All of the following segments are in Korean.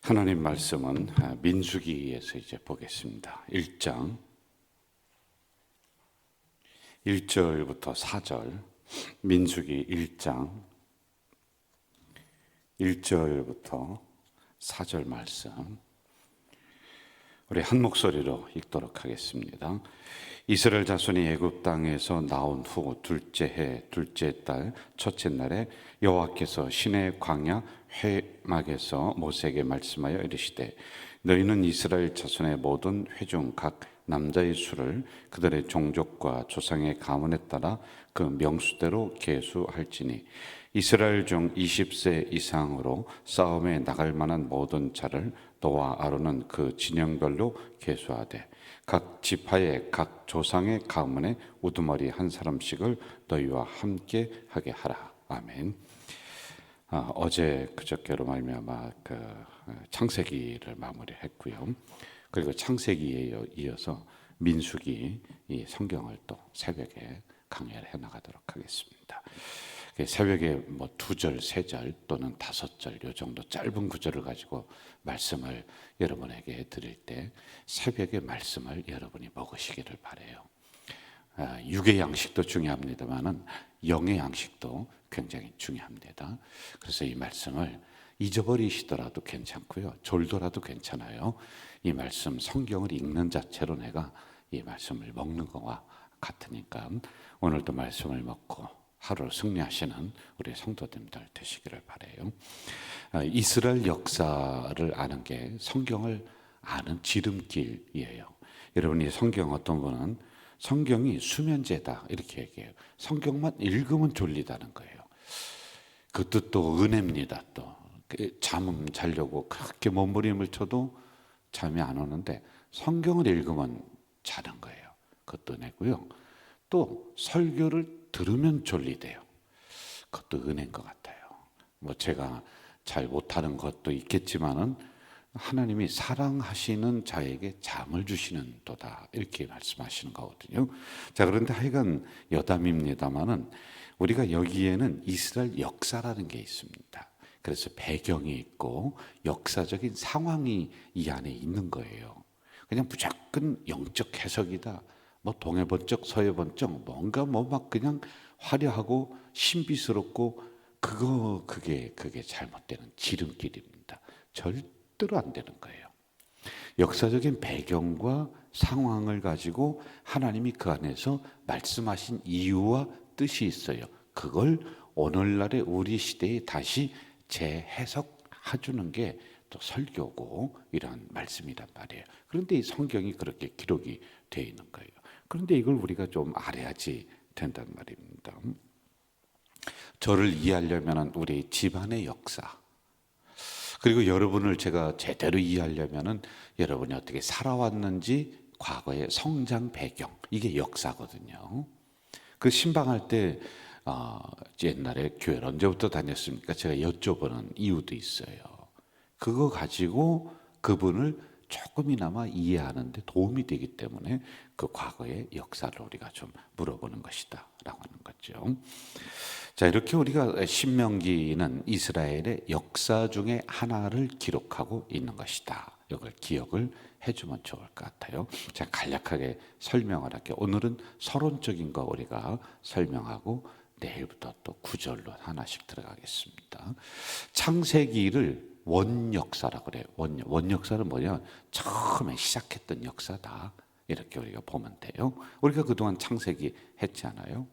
하나님 말씀은 민수기에서 이제 보겠습니다. 1장 1절부터 4절, 민수기 1장 1절부터 4절 말씀 우리 한 목소리로 읽도록 하겠습니다. 이스라엘 자손이 애굽 땅에서 나온 후 둘째 해 둘째 달 첫째 날에 여호와께서 시내 광야 회막에서 모세에게 말씀하여 이르시되 너희는 이스라엘 자손의 모든 회중 각 남자의 수를 그들의 종족과 조상의 가문에 따라 그 명수대로 계수할지니 이스라엘 중 20세 이상으로 싸움에 나갈 만한 모든 자를 너와 아론은 그 진영별로 계수하되 각 지파의 각 조상의 가문에 우두머리 한 사람씩을 너희와 함께 하게 하라. 아멘. 어제 그저께로 말미암아 창세기를 마무리했고요. 그리고 창세기에 이어서 민수기 이 성경을 또 새벽에 강의를 해 나가도록 하겠습니다. 새벽에 뭐 2절, 3절 또는 5절 요 정도 짧은 구절을 가지고 말씀을 여러분에게 드릴 때 새벽의 말씀을 여러분이 먹으시기를 바라요. 육의 양식도 중요합니다만은 영의 양식도 굉장히 중요합니다. 그래서 이 말씀을 잊어버리시더라도 괜찮고요, 졸더라도 괜찮아요. 이 말씀 성경을 읽는 자체로 내가 이 말씀을 먹는 것과 같으니까 오늘도 말씀을 먹고 하루를 승리하시는 우리 성도님들 되시기를 바라요. 이스라엘 역사를 아는 게 성경을 아는 지름길이에요. 여러분이 성경 어떤 분은 성경이 수면제다 이렇게 얘기해요. 성경만 읽으면 졸리다는 거예요. 그 뜻도 은혜입니다. 또 잠 자려고 그렇게 몸부림을 쳐도 잠이 안 오는데 성경을 읽으면 자는 거예요. 그것도 은혜고요. 또 설교를 들으면 졸리대요. 그것도 은혜인 것 같아요. 뭐 제가 잘 못하는 것도 있겠지만은 하나님이 사랑하시는 자에게 잠을 주시는 도다 이렇게 말씀하시는 거거든요. 자, 그런데 하여간 여담입니다만은 우리가 여기에는 이스라엘 역사라는 게 있습니다. 그래서 배경이 있고 역사적인 상황이 이 안에 있는 거예요. 그냥 무조건 영적 해석이다. 뭐 동해 번쩍 서해 번쩍 뭔가 뭐 막 그냥 화려하고 신비스럽고 그게 잘못되는 지름길입니다. 절대로 안 되는 거예요. 역사적인 배경과 상황을 가지고 하나님이 그 안에서 말씀하신 이유와 뜻이 있어요. 그걸 오늘날의 우리 시대에 다시 재해석해 주는 게 또 설교고 이런 말씀이란 말이에요. 그런데 이 성경이 그렇게 기록이 되어 있는 거예요. 그런데 이걸 우리가 좀 알아야지 된단 말입니다. 저를 이해하려면 우리 집안의 역사, 그리고 여러분을 제가 제대로 이해하려면 여러분이 어떻게 살아왔는지 과거의 성장 배경, 이게 역사거든요. 그 신방할 때 옛날에 교회를 언제부터 다녔습니까? 제가 여쭤보는 이유도 있어요. 그거 가지고 그분을 조금이나마 이해하는데 도움이 되기 때문에 그 과거의 역사를 우리가 좀 물어보는 것이다 라고 하는 거죠. 자, 이렇게 우리가 신명기는 이스라엘의 역사 중에 하나를 기록하고 있는 것이다. 이걸 기억을 해주면 좋을 것 같아요. 제가 간략하게 설명을 할게요. 오늘은 서론적인 거 우리가 설명하고 내일부터 또 구절로 하나씩 들어가겠습니다. 창세기를 원역사라고 그래요. 원역사는 뭐냐? 처음에 시작했던 역사다. 이렇게 우리가 보면 돼요. 우리가 그동안 창세기 했잖아요.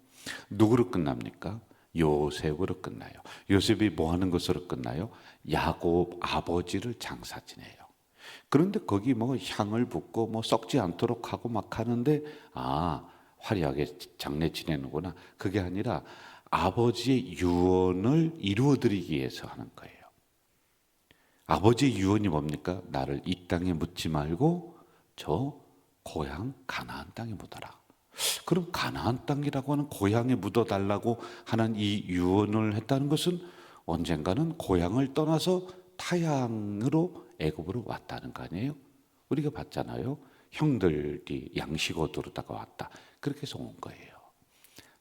누구로 끝납니까? 요셉으로 끝나요. 요셉이 뭐 하는 것으로 끝나요? 야곱 아버지를 장사 지내요. 그런데 거기 뭐 향을 붓고 뭐 썩지 않도록 하고 막 하는데 화려하게 장례 지내는구나. 그게 아니라 아버지의 유언을 이루어드리기 위해서 하는 거예요. 아버지의 유언이 뭡니까? 나를 이 땅에 묻지 말고 저 고향 가나안 땅에 묻어라. 그럼 가나안 땅이라고 하는 고향에 묻어달라고 하는 이 유언을 했다는 것은 언젠가는 고향을 떠나서 타향으로 애굽으로 왔다는 거 아니에요? 우리가 봤잖아요. 형들이 양식 얻으러다가 왔다. 그렇게 해서 온 거예요.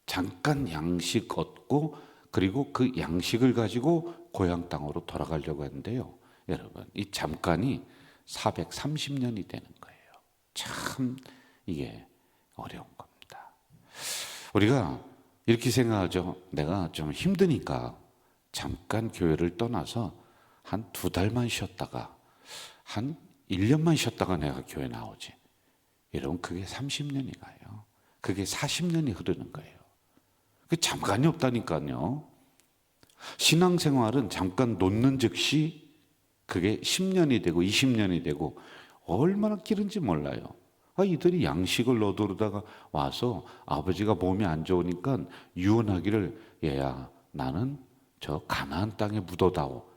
잠깐 양식 얻고 그리고 그 양식을 가지고 고향 땅으로 돌아가려고 했는데요. 여러분, 이 잠깐이 430년이 되는 거예요. 참 이게 어려운 겁니다. 우리가 이렇게 생각하죠. 내가 좀 힘드니까 잠깐 교회를 떠나서 한 2달만 쉬었다가 한 1년만 쉬었다가 내가 교회 나오지. 여러분, 그게 30년이 가요. 그게 40년이 흐르는 거예요. 그 잠깐이 없다니까요. 신앙생활은 잠깐 놓는 즉시 그게 10년이 되고 20년이 되고 얼마나 길은지 몰라요. 이들이 양식을 얻으려다가 와서 아버지가 몸이 안 좋으니까 유언하기를, 얘야 나는 저 가나안 땅에 묻어다오.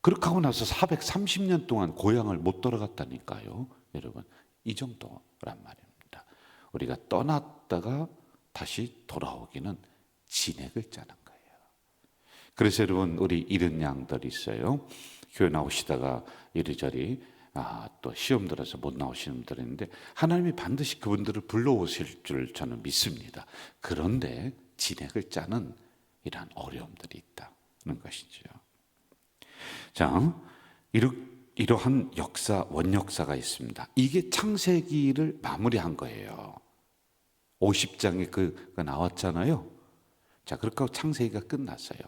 그렇게 하고 나서 430년 동안 고향을 못 돌아갔다니까요. 여러분, 이 정도란 말입니다. 우리가 떠났다가 다시 돌아오기는 진액을 짜는 거예요. 그래서 여러분, 우리 잃은 양들이 있어요. 교회 나오시다가 이리저리 또 시험 들어서 못 나오시는 분들이 있는데 하나님이 반드시 그분들을 불러오실 줄 저는 믿습니다. 그런데 진액을 짜는 이러한 어려움들이 있다는 것이죠. 자, 이러한 역사, 원역사가 있습니다. 이게 창세기를 마무리한 거예요. 50장에 그가 나왔잖아요. 자, 그렇게 하고 창세기가 끝났어요.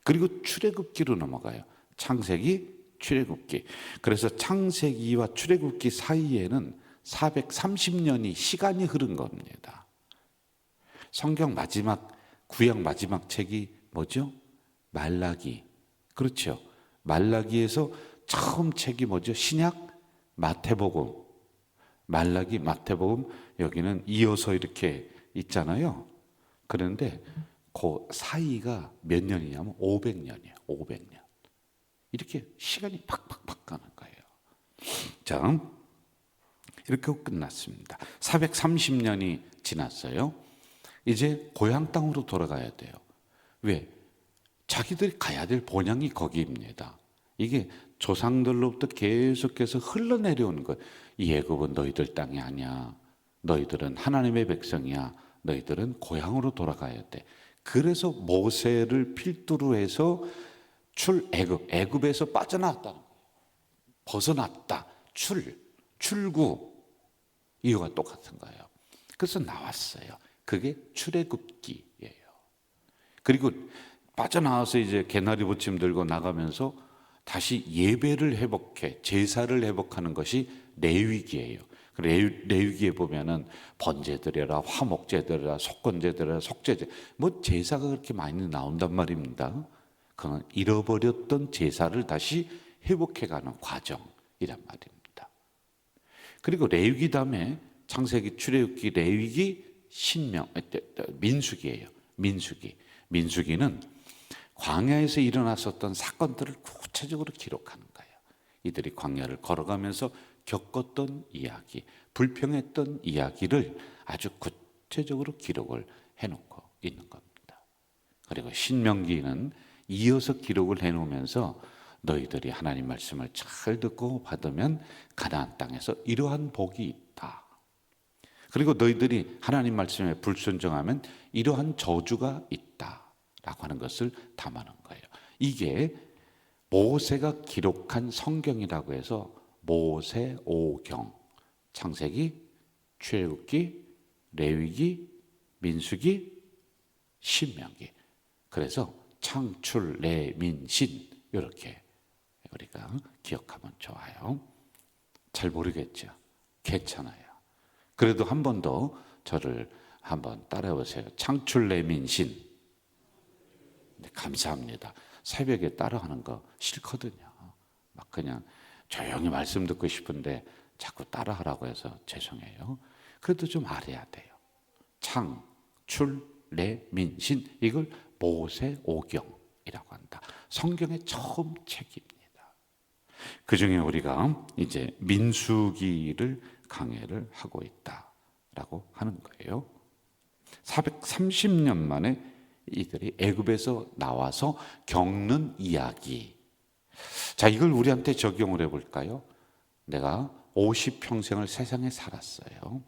그리고 출애굽기로 넘어가요. 창세기, 출애굽기. 그래서 창세기와 출애굽기 사이에는 430년이 시간이 흐른 겁니다. 성경 마지막, 구약 마지막 책이 뭐죠? 말라기. 그렇죠. 말라기에서 처음 책이 뭐죠? 신약, 마태복음. 말라기, 마태복음, 여기는 이어서 이렇게 있잖아요. 그런데 그 사이가 몇 년이냐면 500년이에요. 500년. 이렇게 시간이 팍팍팍 가는 거예요. 자, 이렇게 끝났습니다. 430년이 지났어요. 이제 고향 땅으로 돌아가야 돼요. 왜? 자기들이 가야 될 본향이 거기입니다. 이게 조상들로부터 계속해서 흘러내려오는 거예요. 이 애굽은 너희들 땅이 아니야. 너희들은 하나님의 백성이야. 너희들은 고향으로 돌아가야 돼. 그래서 모세를 필두로 해서 애굽에서 빠져나왔다는 거예요. 벗어났다. 출구. 이유가 똑같은 거예요. 그래서 나왔어요. 그게 출애굽기예요. 그리고 빠져나와서 이제 개나리 부침 들고 나가면서 다시 예배를 회복해, 제사를 회복하는 것이 레위기예요. 레위기에 보면은 번제드려라, 화목제드려라, 속건제드려라, 속죄제, 뭐 제사가 그렇게 많이 나온단 말입니다. 그건 잃어버렸던 제사를 다시 회복해가는 과정이란 말입니다. 그리고 레위기 다음에 창세기, 출애굽기, 레위기, 신명, 민수기예요. 민수기는 광야에서 일어났었던 사건들을 구체적으로 기록하는 거예요. 이들이 광야를 걸어가면서 겪었던 이야기, 불평했던 이야기를 아주 구체적으로 기록을 해놓고 있는 겁니다. 그리고 신명기는 이어서 기록을 해놓으면서 너희들이 하나님 말씀을 잘 듣고 받으면 가나안 땅에서 이러한 복이 있다. 그리고 너희들이 하나님 말씀에 불순종하면 이러한 저주가 있다. 라고 하는 것을 담아놓은 거예요. 이게 모세가 기록한 성경이라고 해서 모세오경, 창세기, 출애굽기, 레위기, 민수기, 신명기. 그래서 창출, 레, 민, 신 이렇게 우리가 기억하면 좋아요. 잘 모르겠죠? 괜찮아요. 그래도 한 번 더 저를 한번 따라해 보세요. 창출, 레, 민, 신. 네, 감사합니다. 새벽에 따라하는 거 싫거든요. 막 그냥 조용히 말씀 듣고 싶은데 자꾸 따라하라고 해서 죄송해요. 그래도 좀 알아야 돼요. 창, 출, 레, 민, 신. 이걸 모세오경이라고 한다. 성경의 처음 책입니다. 그 중에 우리가 이제 민수기를 강해를 하고 있다라고 하는 거예요. 430년 만에 이들이 애굽에서 나와서 겪는 이야기. 자, 이걸 우리한테 적용을 해볼까요? 내가 50평생을 세상에 살았어요.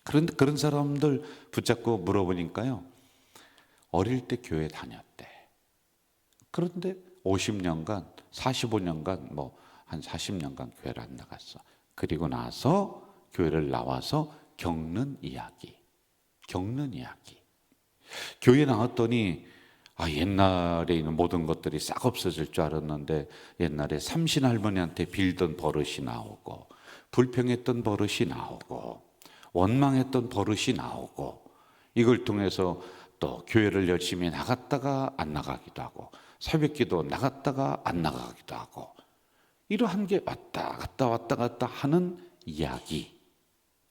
그런데 그런 사람들 붙잡고 물어보니까요, 어릴 때 교회 다녔대. 그런데 50년간 45년간 한 40년간 교회를 안 나갔어. 그리고 나서 교회를 나와서 겪는 이야기. 교회 나왔더니 옛날에 있는 모든 것들이 싹 없어질 줄 알았는데 옛날에 삼신 할머니한테 빌던 버릇이 나오고 불평했던 버릇이 나오고 원망했던 버릇이 나오고, 이걸 통해서 또 교회를 열심히 나갔다가 안 나가기도 하고 새벽기도 나갔다가 안 나가기도 하고, 이러한 게 왔다 갔다 하는 이야기라고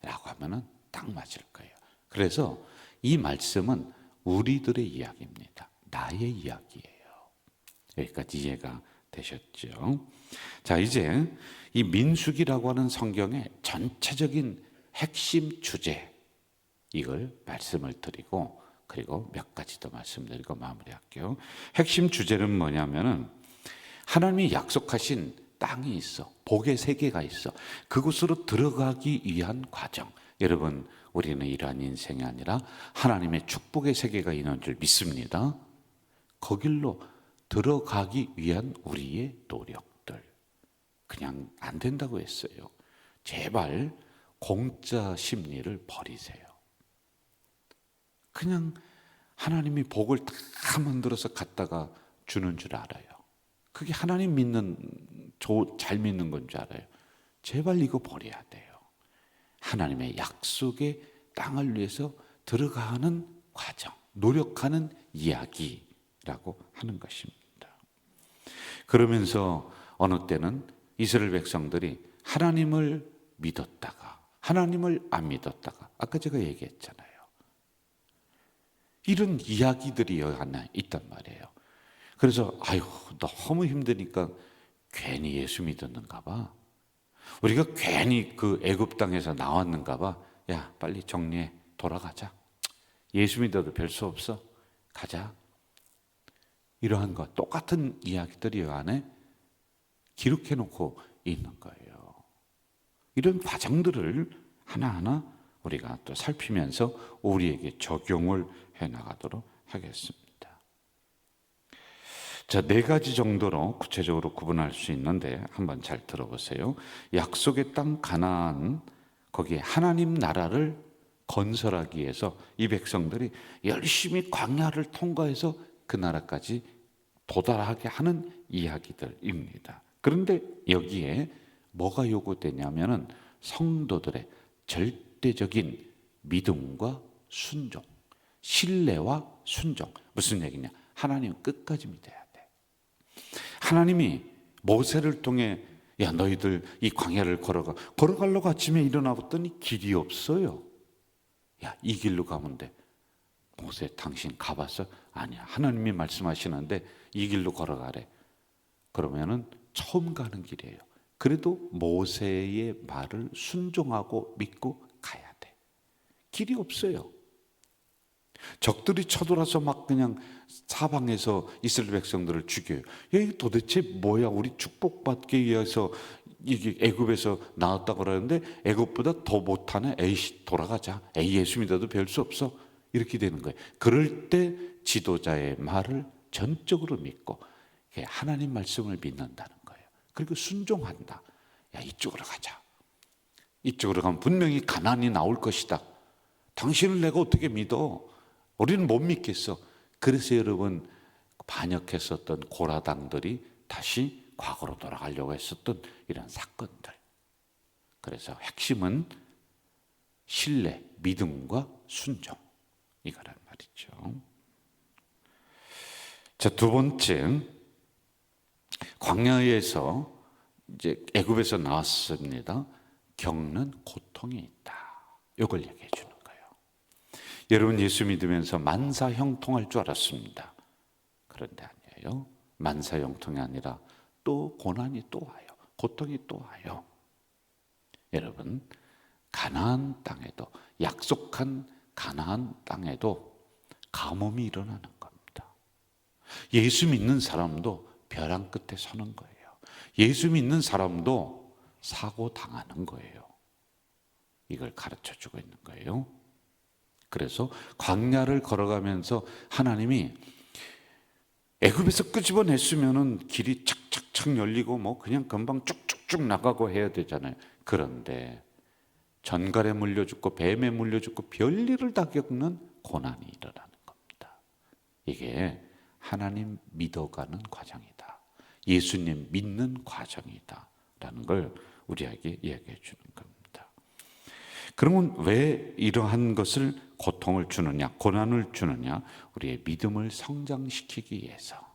하면은 딱 맞을 거예요. 그래서 이 말씀은 우리들의 이야기입니다. 나의 이야기예요. 여기까지 이해가 되셨죠? 자, 이제 이 민수기라고 하는 성경의 전체적인 핵심 주제, 이걸 말씀을 드리고 그리고 몇 가지 더 말씀드리고 마무리할게요. 핵심 주제는 뭐냐면은 하나님이 약속하신 땅이 있어. 복의 세계가 있어. 그곳으로 들어가기 위한 과정. 여러분, 우리는 이러한 인생이 아니라 하나님의 축복의 세계가 있는 줄 믿습니다. 거길로 들어가기 위한 우리의 노력들, 그냥 안 된다고 했어요. 제발 공짜 심리를 버리세요. 그냥 하나님이 복을 다 만들어서 갖다가 주는 줄 알아요. 그게 하나님 믿는, 잘 믿는 건 줄 알아요. 제발 이거 버려야 돼요. 하나님의 약속의 땅을 위해서 들어가는 과정, 노력하는 이야기라고 하는 것입니다. 그러면서 어느 때는 이스라엘 백성들이 하나님을 믿었다가 하나님을 안 믿었다가, 아까 제가 얘기했잖아요. 이런 이야기들이 여기 하나 있단 말이에요. 그래서 너무 힘드니까 괜히 예수 믿었는가 봐. 우리가 괜히 그 애굽 땅에서 나왔는가 봐. 야, 빨리 정리해, 돌아가자. 예수 믿어도 별 수 없어, 가자. 이러한 것, 똑같은 이야기들이 안에 기록해 놓고 있는 거예요. 이런 과정들을 하나하나 우리가 또 살피면서 우리에게 적용을 해 나가도록 하겠습니다. 자, 4가지 정도로 구체적으로 구분할 수 있는데 한번 잘 들어보세요. 약속의 땅 가나안, 거기에 하나님 나라를 건설하기 위해서 이 백성들이 열심히 광야를 통과해서 그 나라까지 도달하게 하는 이야기들입니다. 그런데 여기에 뭐가 요구되냐면은 성도들의 절대적인 믿음과 순종, 신뢰와 순종. 무슨 얘기냐? 하나님 끝까지 믿어야 돼. 하나님이 모세를 통해 야, 너희들 이 광야를 걸어가려고 아침에 일어나 봤더니 길이 없어요. 야, 이 길로 가면 돼. 모세, 당신 가봤어? 아니야, 하나님이 말씀하시는데 이 길로 걸어가래. 그러면은 처음 가는 길이에요. 그래도 모세의 말을 순종하고 믿고 가야 돼. 길이 없어요. 적들이 쳐들어와서 막 그냥 사방에서 이스라엘 백성들을 죽여요. 이게 도대체 뭐야? 우리 축복받기 위해서 이게 애굽에서 나왔다고 그러는데 애굽보다 더 못하네. 에이, 돌아가자. 에이, 예수 믿어도 별 수 없어. 이렇게 되는 거예요. 그럴 때 지도자의 말을 전적으로 믿고 하나님 말씀을 믿는다는 거예요. 그리고 순종한다. 야, 이쪽으로 가자. 이쪽으로 가면 분명히 가나안이 나올 것이다. 당신을 내가 어떻게 믿어? 우리는 못 믿겠어. 그래서 여러분, 반역했었던 고라당들이 다시 과거로 돌아가려고 했었던 이런 사건들. 그래서 핵심은 신뢰, 믿음과 순종, 이거란 말이죠. 자, 2번째, 광야에서 이제 애굽에서 나왔습니다. 겪는 고통이 있다. 이걸 얘기해 주는 거예요. 여러분, 예수 믿으면서 만사형통할 줄 알았습니다. 그런데 아니에요. 만사형통이 아니라 또 고난이 또 와요. 고통이 또 와요. 여러분, 가나안 땅에도, 약속한 가나안 땅에도 가뭄이 일어나는 겁니다. 예수 믿는 사람도 벼랑 끝에 서는 거예요. 예수 믿는 사람도 사고 당하는 거예요. 이걸 가르쳐 주고 있는 거예요. 그래서 광야를 걸어가면서 하나님이 애굽에서 끄집어냈으면은 길이 착착 착착 열리고 뭐 그냥 금방 쭉쭉쭉 나가고 해야 되잖아요. 그런데 전갈에 물려 죽고 뱀에 물려 죽고 별일을 다 겪는 고난이 일어나는 겁니다. 이게 하나님 믿어가는 과정이다. 예수님 믿는 과정이다 라는 걸 우리에게 이야기해 주는 겁니다. 그러면 왜 이러한 것을 고통을 주느냐, 고난을 주느냐? 우리의 믿음을 성장시키기 위해서.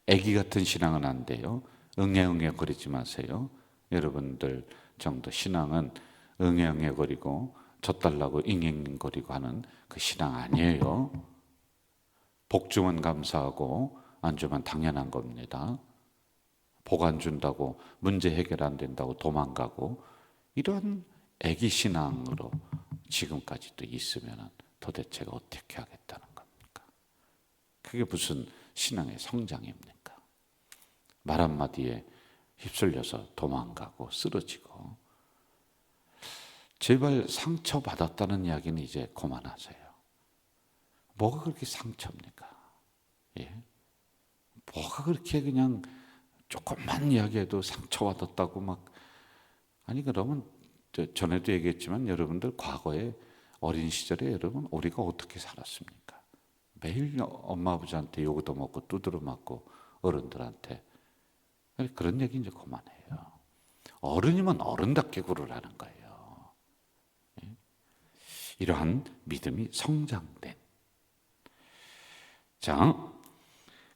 애기 같은 신앙은 안 돼요. 응애응애 거리지 마세요. 여러분들 정도 신앙은 응애응애 거리고 젖달라고 잉잉거리고 하는 그 신앙 아니에요. 복 주면 감사하고 안 주면 당연한 겁니다. 복 안 준다고 문제 해결 안 된다고 도망가고 이런 애기 신앙으로 지금까지도 있으면 도대체가 어떻게 하겠다는 겁니까? 그게 무슨 신앙의 성장입니까? 말 한마디에 휩쓸려서 도망가고 쓰러지고. 제발 상처받았다는 이야기는 이제 그만하세요. 뭐가 그렇게 상처입니까? 예? 뭐가 그렇게 그냥 조금만 이야기해도 상처받았다고 막. 아니 그러면 전에도 얘기했지만 여러분들 과거에 어린 시절에 여러분 우리가 어떻게 살았습니까? 매일 엄마 아버지한테 욕도 먹고 두드려 맞고 어른들한테. 그런 얘기 이제 그만해요. 어른이면 어른답게 굴으라는 거예요. 예? 이러한 믿음이 성장된. 자,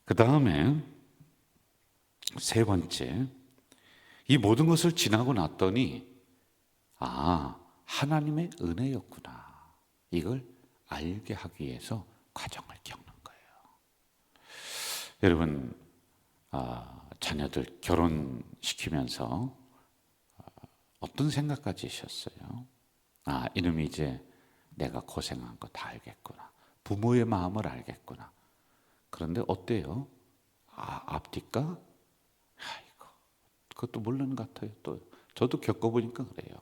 그 다음에 세 번째, 이 모든 것을 지나고 났더니 하나님의 은혜였구나. 이걸 알게 하기 위해서 과정을 겪는 거예요. 여러분, 자녀들 결혼시키면서 어떤 생각 가지셨어요? 이놈이 이제 내가 고생한 거 다 알겠구나. 부모의 마음을 알겠구나. 그런데 어때요? 앞뒤가? 아이고, 그것도 모르는 것 같아요. 또 저도 겪어보니까 그래요.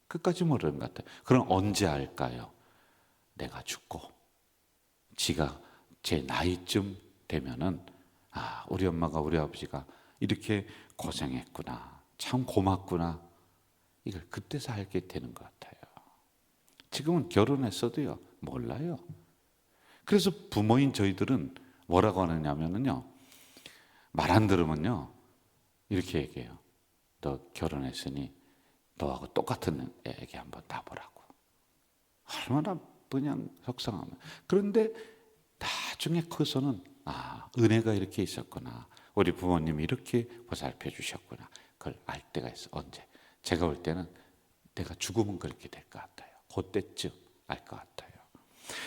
끝까지 모르는 것 같아요. 그럼 언제 알까요? 내가 죽고 지가 제 나이쯤 되면은 우리 엄마가 우리 아버지가 이렇게 고생했구나. 참 고맙구나. 이걸 그때서 알게 되는 것 같아요. 지금은 결혼했어도요, 몰라요. 그래서 부모인 저희들은 뭐라고 하느냐면요, 말 안 들으면요, 이렇게 얘기해요. 너 결혼했으니 너하고 똑같은 애기 한번 낳아보라고. 얼마나 그냥 속상하면. 그런데 나중에 커서는 은혜가 이렇게 있었구나. 우리 부모님이 이렇게 보살펴 주셨구나. 그걸 알 때가 있어. 언제? 제가 볼 때는 내가 죽으면 그렇게 될 것 같아요. 그때쯤 알 것 같아요.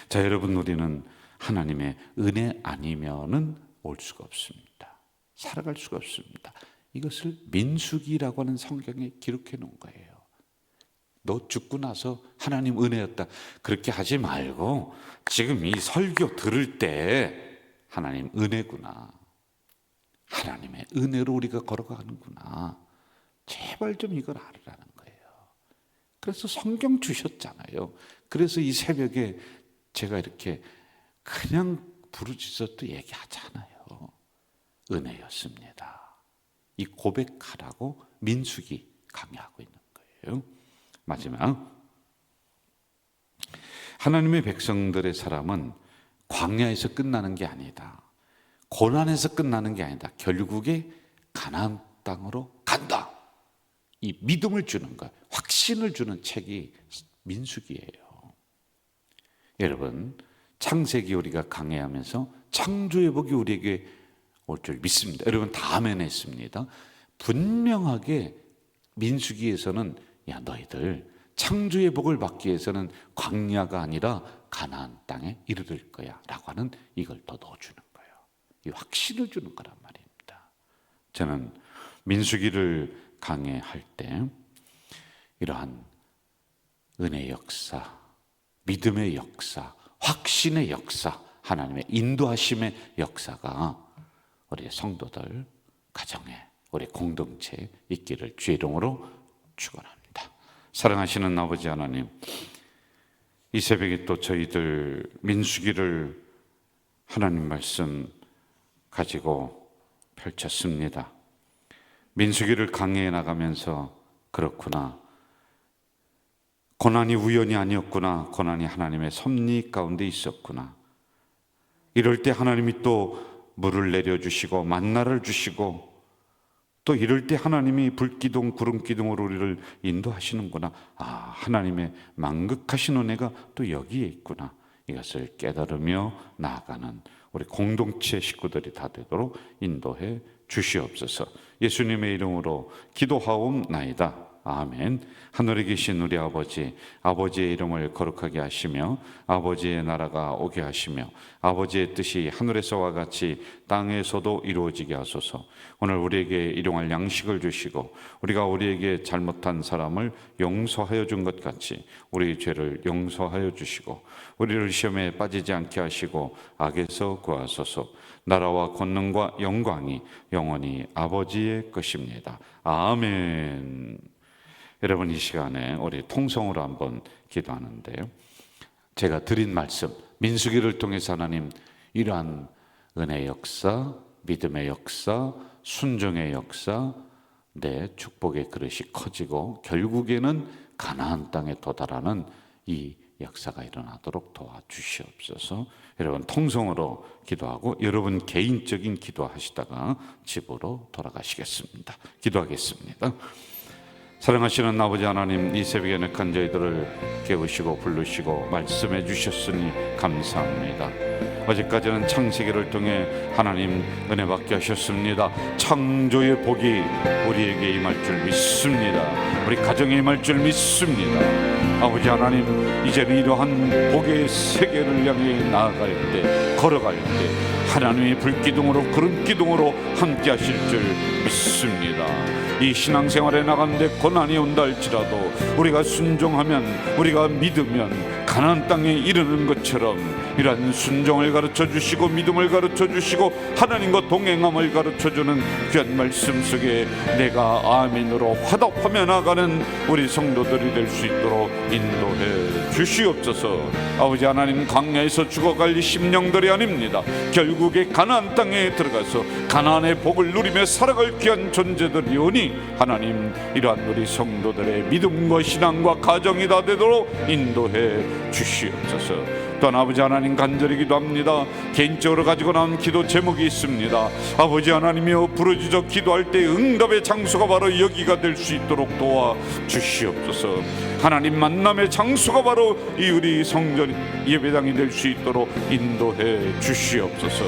자, 여러분, 우리는 하나님의 은혜 아니면은 올 수가 없습니다. 살아갈 수가 없습니다. 이것을 민수기라고 하는 성경에 기록해 놓은 거예요. 너 죽고 나서 하나님 은혜였다. 그렇게 하지 말고 지금 이 설교 들을 때 하나님 은혜구나. 하나님의 은혜로 우리가 걸어가는구나. 제발 좀 이걸 알으라는 거예요. 그래서 성경 주셨잖아요. 그래서 이 새벽에 제가 이렇게 그냥 부르짖어도 얘기하잖아요. 은혜였습니다. 이 고백하라고 민수기 강요하고 있는 거예요. 마지막, 하나님의 백성들의 사람은 광야에서 끝나는 게 아니다. 고난에서 끝나는 게 아니다. 결국에 가나안 땅으로 간다. 이 믿음을 주는 것, 확신을 주는 책이 민수기예요. 여러분, 창세기 우리가 강해하면서 창조의 복이 우리에게 올 줄 믿습니다. 여러분 다 아멘 했습니다. 분명하게 민수기에서는 야, 너희들 창조의 복을 받기 위해서는 광야가 아니라 가나안 땅에 이르를 거야 라고 하는 이걸 더 넣어주는 거예요. 이 확신을 주는 거란 말입니다. 저는 민수기를 강해할 때 이러한 은혜의 역사, 믿음의 역사, 확신의 역사, 하나님의 인도하심의 역사가 우리 성도들 가정에, 우리 공동체에 있기를 주의 이름으로 축원합니다. 사랑하시는 아버지 하나님, 이 새벽에 또 저희들 민수기를 하나님 말씀 가지고 펼쳤습니다. 민수기를 강해해 나가면서 그렇구나, 고난이 우연이 아니었구나, 고난이 하나님의 섭리 가운데 있었구나. 이럴 때 하나님이 또 물을 내려주시고 만나를 주시고, 또 이럴 때 하나님이 불기둥 구름기둥으로 우리를 인도하시는구나. 하나님의 만극하신 은혜가 또 여기에 있구나. 이것을 깨달으며 나아가는 우리 공동체 식구들이 다 되도록 인도해 주시옵소서. 예수님의 이름으로 기도하옵나이다. 아멘. 하늘에 계신 우리 아버지, 아버지의 이름을 거룩하게 하시며 아버지의 나라가 오게 하시며 아버지의 뜻이 하늘에서와 같이 땅에서도 이루어지게 하소서. 오늘 우리에게 일용할 양식을 주시고 우리가 우리에게 잘못한 사람을 용서하여 준 것 같이 우리 죄를 용서하여 주시고 우리를 시험에 빠지지 않게 하시고 악에서 구하소서. 나라와 권능과 영광이 영원히 아버지의 것입니다. 아멘. 여러분, 이 시간에 우리 통성으로 한번 기도하는데요, 제가 드린 말씀, 민수기를 통해서 하나님 이러한 은혜의 역사, 믿음의 역사, 순종의 역사, 내 축복의 그릇이 커지고 결국에는 가나안 땅에 도달하는 이 역사가 일어나도록 도와주시옵소서. 여러분, 통성으로 기도하고 여러분 개인적인 기도하시다가 집으로 돌아가시겠습니다. 기도하겠습니다. 사랑하시는 아버지 하나님, 이 새벽에 내간 저희들을 깨우시고 부르시고 말씀해 주셨으니 감사합니다. 어제까지는 창세기를 통해 하나님 은혜 받게 하셨습니다. 창조의 복이 우리에게 임할 줄 믿습니다. 우리 가정에 임할 줄 믿습니다. 아버지 하나님, 이제는 이러한 복의 세계를 향해 나아갈 때, 걸어갈 때 하나님의 불기둥으로 구름기둥으로 함께 하실 줄 믿습니다. 이 신앙생활에 나가는데 고난이 온다 할지라도 우리가 순종하면, 우리가 믿으면 가나안 땅에 이르는 것처럼 이러한 순종을 가르쳐 주시고 믿음을 가르쳐 주시고 하나님과 동행함을 가르쳐 주는 귀한 말씀 속에 내가 아멘으로 화답하며 나가는 우리 성도들이 될 수 있도록 인도해 주시옵소서. 아버지 하나님, 광야에서 죽어갈 이 심령들이 아닙니다. 결국에 가나안 땅에 들어가서 가나안의 복을 누리며 살아갈 귀한 존재들이 오니 하나님, 이러한 우리 성도들의 믿음과 신앙과 가정이 다 되도록 인도해 주시옵소서. 또한 아버지 하나님, 간절히 기도합니다. 개인적으로 가지고 나온 기도 제목이 있습니다. 아버지 하나님이여, 부르짖어 기도할 때 응답의 장소가 바로 여기가 될 수 있도록 도와주시옵소서. 하나님 만남의 장소가 바로 이 우리 성전 예배당이 될 수 있도록 인도해 주시옵소서.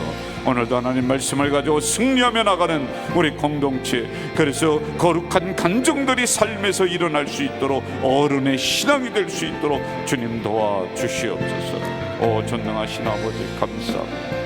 오늘도 하나님 말씀을 가지고 승리하며 나가는 우리 공동체, 그래서 거룩한 간증들이 삶에서 일어날 수 있도록 어른의 신앙이 될 수 있도록 주님 도와주시옵소서. 오 전능하신 아버지, 감사합니다.